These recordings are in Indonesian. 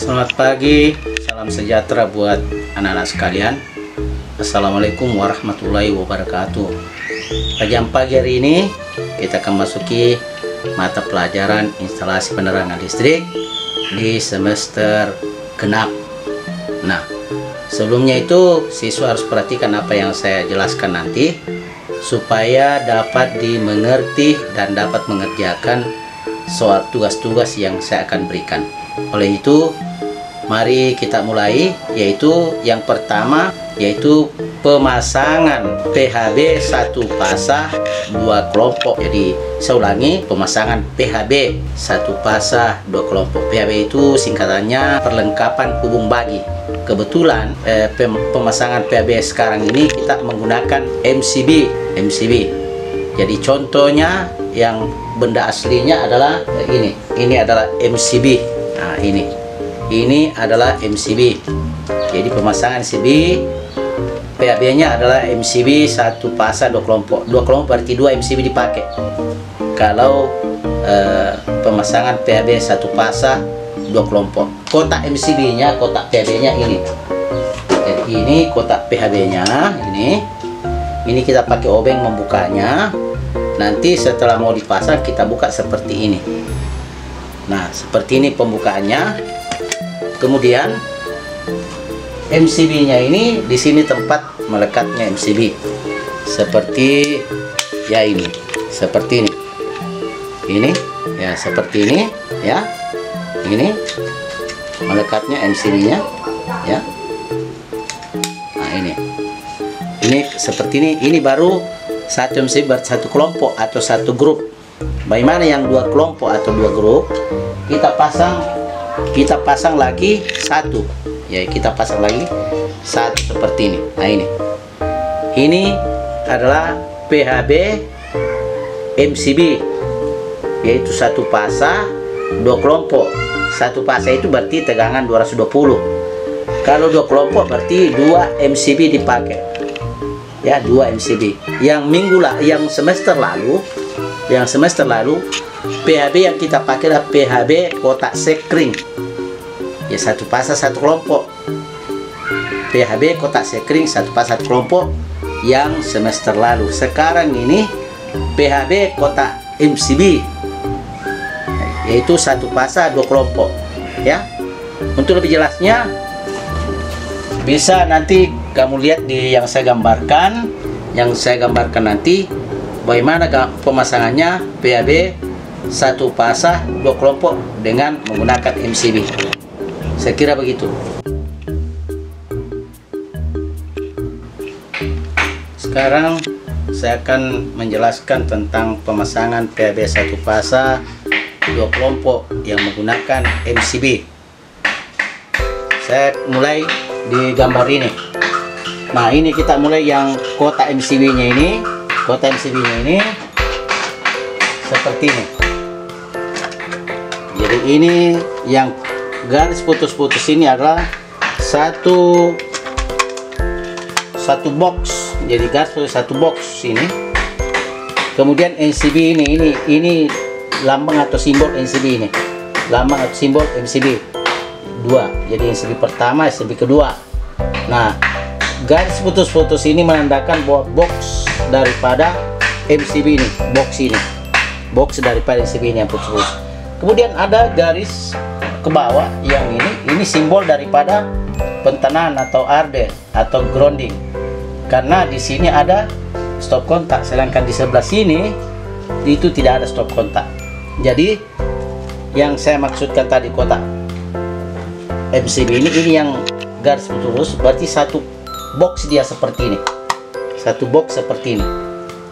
Selamat pagi, salam sejahtera buat anak-anak sekalian. Assalamualaikum warahmatullahi wabarakatuh. Kajian pagi hari ini kita akan masuki mata pelajaran instalasi penerangan listrik di semester genap. Nah, sebelumnya itu siswa harus perhatikan apa yang saya jelaskan nanti supaya dapat dimengerti dan dapat mengerjakan soal tugas-tugas yang saya akan berikan. Oleh itu, mari kita mulai, yaitu yang pertama yaitu pemasangan PHB satu pasah dua kelompok. Jadi saya ulangi, pemasangan PHB satu pasah dua kelompok. PHB itu singkatannya perlengkapan hubung bagi. Kebetulan pemasangan PHB sekarang ini kita menggunakan MCB. Jadi contohnya yang benda aslinya adalah ini adalah MCB. Nah, ini adalah MCB. Jadi pemasangan MCB, PHB-nya adalah MCB satu pasah dua kelompok. Dua kelompok berarti dua MCB dipakai. Kalau pemasangan PHB satu pasah dua kelompok. Kotak MCB-nya, kotak PHB-nya ini. Jadi ini kotak PHB-nya ini kita pakai obeng membukanya. Nanti setelah mau dipasang kita buka seperti ini. Nah, seperti ini pembukaannya. Kemudian MCB-nya ini di sini tempat melekatnya MCB. Seperti ya ini. Seperti ini. Ini ya seperti ini ya. Ini melekatnya MCB-nya ya. Nah, ini seperti ini. Ini baru satu MCB satu kelompok atau satu grup. Bagaimana yang dua kelompok atau dua grup? Kita pasang lagi satu. Ya, kita pasang lagi satu seperti ini. Nah, ini adalah PHB MCB, yaitu satu pasah dua kelompok. Satu pasah itu berarti tegangan 220. Kalau dua kelompok berarti dua MCB dipakai. Ya, dua MCB. Yang semester lalu PHB yang kita pakai adalah PHB kotak sekring. Ya, satu pasah satu kelompok. PHB kotak sekring satu pasah satu kelompok yang semester lalu. Sekarang ini PHB kotak MCB, yaitu satu pasah dua kelompok. Ya, untuk lebih jelasnya bisa nanti kamu lihat di yang saya gambarkan. Yang saya gambarkan nanti bagaimana pemasangannya PHB satu pasah dua kelompok dengan menggunakan MCB. Saya kira begitu. Sekarang saya akan menjelaskan tentang pemasangan PHB satu pasah dua kelompok yang menggunakan MCB. Saya mulai di gambar ini. Nah, ini kita mulai yang kotak MCB-nya ini. Kotak MCB-nya ini seperti ini. Jadi ini yang garis putus-putus ini adalah satu box. Jadi garis putus satu box ini. Kemudian MCB ini lambang atau simbol MCB ini. Lambang atau simbol MCB 2. Jadi MCB pertama, MCB kedua. Nah, garis putus-putus ini menandakan bahwa box daripada MCB ini, box daripada MCB ini yang putus-putus. Kemudian ada garis ke bawah yang ini simbol daripada pentenahan atau arde atau grounding. Karena di sini ada stop kontak, sedangkan di sebelah sini itu tidak ada stop kontak. Jadi yang saya maksudkan tadi kotak MCB ini yang garis putus, berarti satu box dia seperti ini. Satu box seperti ini.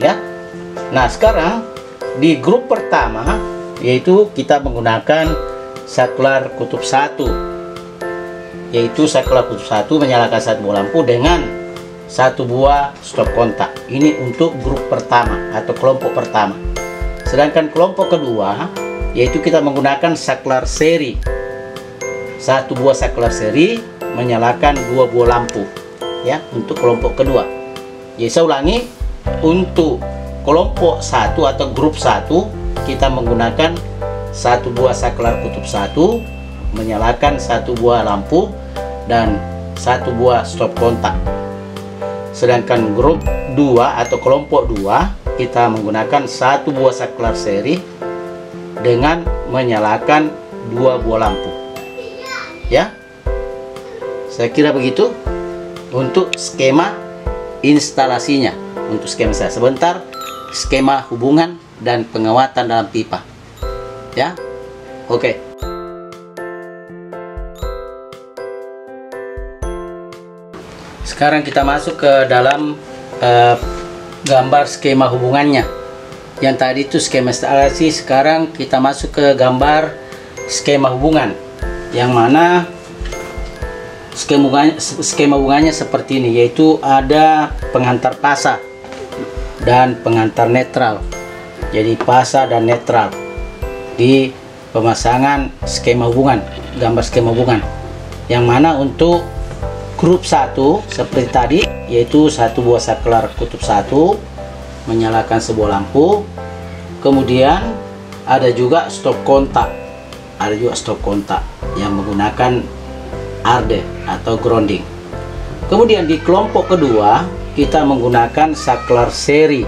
Ya. Nah, sekarang di grup pertama yaitu kita menggunakan saklar kutub 1, yaitu saklar kutub 1 menyalakan satu buah lampu dengan satu buah stop kontak. Ini untuk grup pertama atau kelompok pertama. Sedangkan kelompok kedua yaitu kita menggunakan saklar seri, satu buah saklar seri menyalakan dua buah lampu. Ya, untuk kelompok kedua. Jadi saya ulangi, untuk kelompok 1 atau grup 1 kita menggunakan satu buah saklar kutub 1 menyalakan satu buah lampu dan satu buah stop kontak. Sedangkan grup 2 atau kelompok 2 kita menggunakan satu buah saklar seri dengan menyalakan dua buah lampu. Ya, saya kira begitu untuk skema instalasinya. Untuk skema saya sebentar, skema hubungan dan pengawatan dalam pipa. Ya, oke. Sekarang kita masuk ke dalam gambar skema hubungannya. Yang tadi itu skema instalasi, sekarang kita masuk ke gambar skema hubungan, yang mana skema hubungannya seperti ini, yaitu ada penghantar pasa dan penghantar netral. Jadi pasa dan netral di pemasangan skema hubungan, gambar skema hubungan, yang mana untuk grup 1 seperti tadi, yaitu satu buah saklar kutub 1 menyalakan sebuah lampu. Kemudian ada juga stop kontak, yang menggunakan arde atau grounding. Kemudian di kelompok kedua kita menggunakan saklar seri.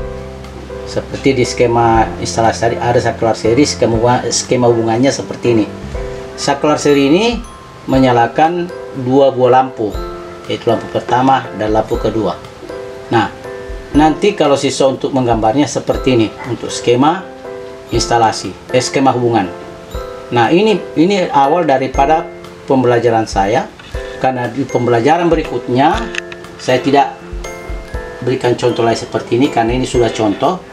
Seperti di skema instalasi tadi ada saklar seri, skema hubungannya seperti ini. Saklar seri ini menyalakan dua buah lampu, yaitu lampu pertama dan lampu kedua. Nah, nanti kalau siswa untuk menggambarnya seperti ini untuk skema instalasi, skema hubungan. Nah, ini awal daripada pembelajaran saya, karena di pembelajaran berikutnya saya tidak berikan contoh lain seperti ini, karena ini sudah contoh.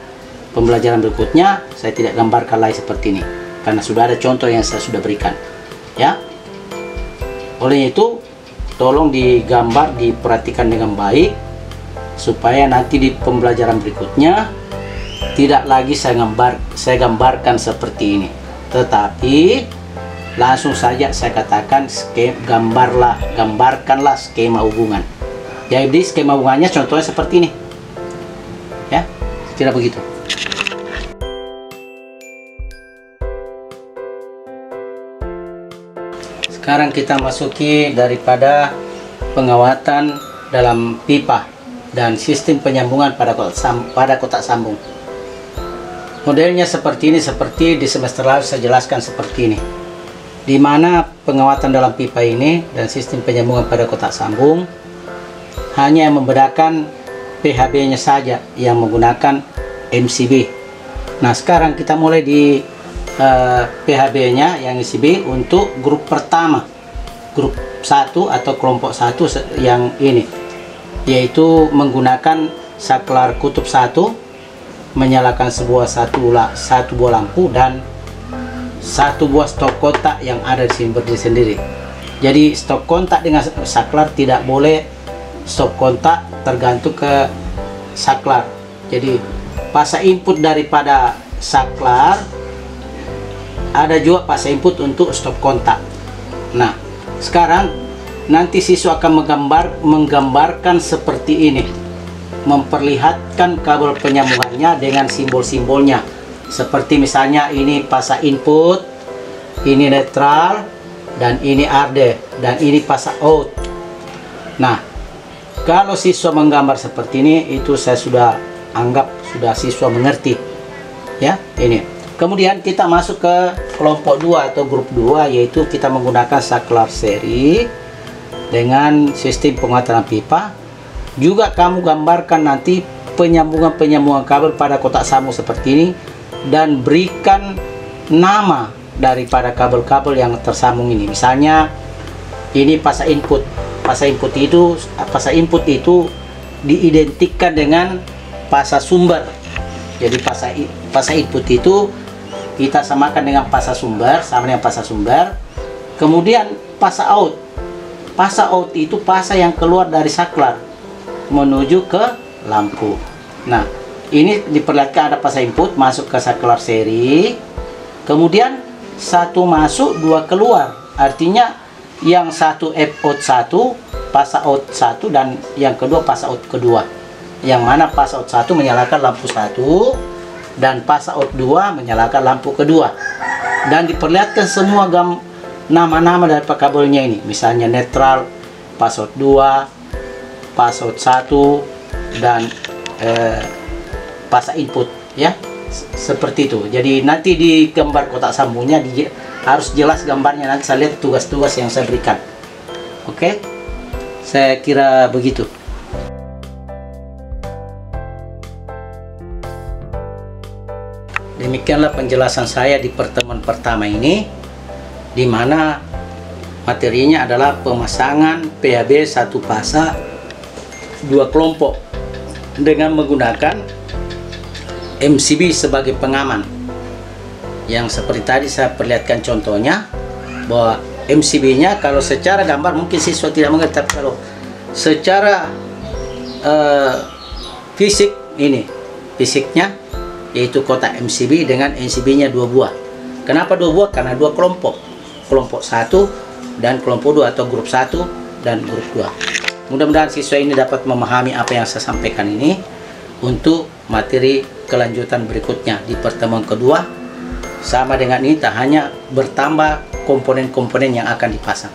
Pembelajaran berikutnya saya tidak gambarkan lain seperti ini, karena sudah ada contoh yang saya sudah berikan. Ya, oleh itu tolong digambar, diperhatikan dengan baik, supaya nanti di pembelajaran berikutnya tidak lagi saya gambarkan seperti ini, tetapi langsung saja saya katakan gambarkanlah skema hubungan. Jadi skema hubungannya contohnya seperti ini. Ya, tidak begitu. Sekarang kita masuki daripada pengawatan dalam pipa dan sistem penyambungan pada kotak sambung. Modelnya seperti ini, seperti di semester lalu saya jelaskan seperti ini, di mana pengawatan dalam pipa ini dan sistem penyambungan pada kotak sambung hanya membedakan PHB-nya saja yang menggunakan MCB. Nah, sekarang kita mulai di PHB-nya yang MCB untuk grup pertama, grup 1 atau kelompok 1 yang ini, yaitu menggunakan saklar kutub 1 menyalakan satu buah lampu dan satu buah stop kontak yang ada di sini berdiri sendiri. Jadi stop kontak dengan saklar tidak boleh stop kontak tergantung ke saklar. Jadi pasa input daripada saklar ada juga pasa input untuk stop kontak. Nah, sekarang nanti siswa akan menggambarkan seperti ini, memperlihatkan kabel penyambungannya dengan simbol-simbolnya. Seperti misalnya ini pasa input, ini netral, dan ini arde, dan ini pasa out. Nah, kalau siswa menggambar seperti ini, itu saya sudah anggap siswa mengerti. Ya, ini. Kemudian kita masuk ke kelompok 2 atau grup 2, yaitu kita menggunakan saklar seri dengan sistem penguatan pipa. Juga kamu gambarkan nanti penyambungan kabel pada kotak sambung seperti ini, dan berikan nama daripada kabel-kabel yang tersambung ini. Misalnya ini pasa input. Pasa input itu diidentikan dengan pasa sumber. Jadi pasa input itu kita samakan dengan pasa sumber, sama dengan pasa sumber. Kemudian pasa out. Pasa out itu pasa yang keluar dari saklar menuju ke lampu. Nah, ini diperlihatkan ada pasa input masuk ke saklar seri. Kemudian satu masuk, dua keluar. Artinya yang satu F out 1, pasa out 1, dan yang kedua pasa out kedua. Yang mana pasa out 1 menyalakan lampu 1 dan pasa out 2 menyalakan lampu kedua. Dan diperlihatkan semua nama-nama dari kabelnya ini, misalnya netral, password 2, password 1, dan pasa input ya, seperti itu. Jadi nanti di gambar kotak sambungnya harus jelas gambarnya, nanti saya lihat tugas-tugas yang saya berikan. Oke, saya kira begitu. Demikianlah penjelasan saya di pertemuan pertama ini, di mana materinya adalah pemasangan PHB 1 pasa 2 kelompok dengan menggunakan MCB sebagai pengaman. Yang seperti tadi saya perlihatkan contohnya, bahwa MCB-nya kalau secara gambar mungkin siswa tidak mengerti, tapi kalau secara fisik ini, fisiknya yaitu kotak MCB dengan NCB-nya 2 buah. Kenapa 2 buah? Karena 2 kelompok. Kelompok 1 dan kelompok 2 atau grup 1 dan grup 2. Mudah-mudahan siswa ini dapat memahami apa yang saya sampaikan ini untuk materi kelanjutan berikutnya di pertemuan kedua. Sama dengan ini, tak hanya bertambah komponen-komponen yang akan dipasang.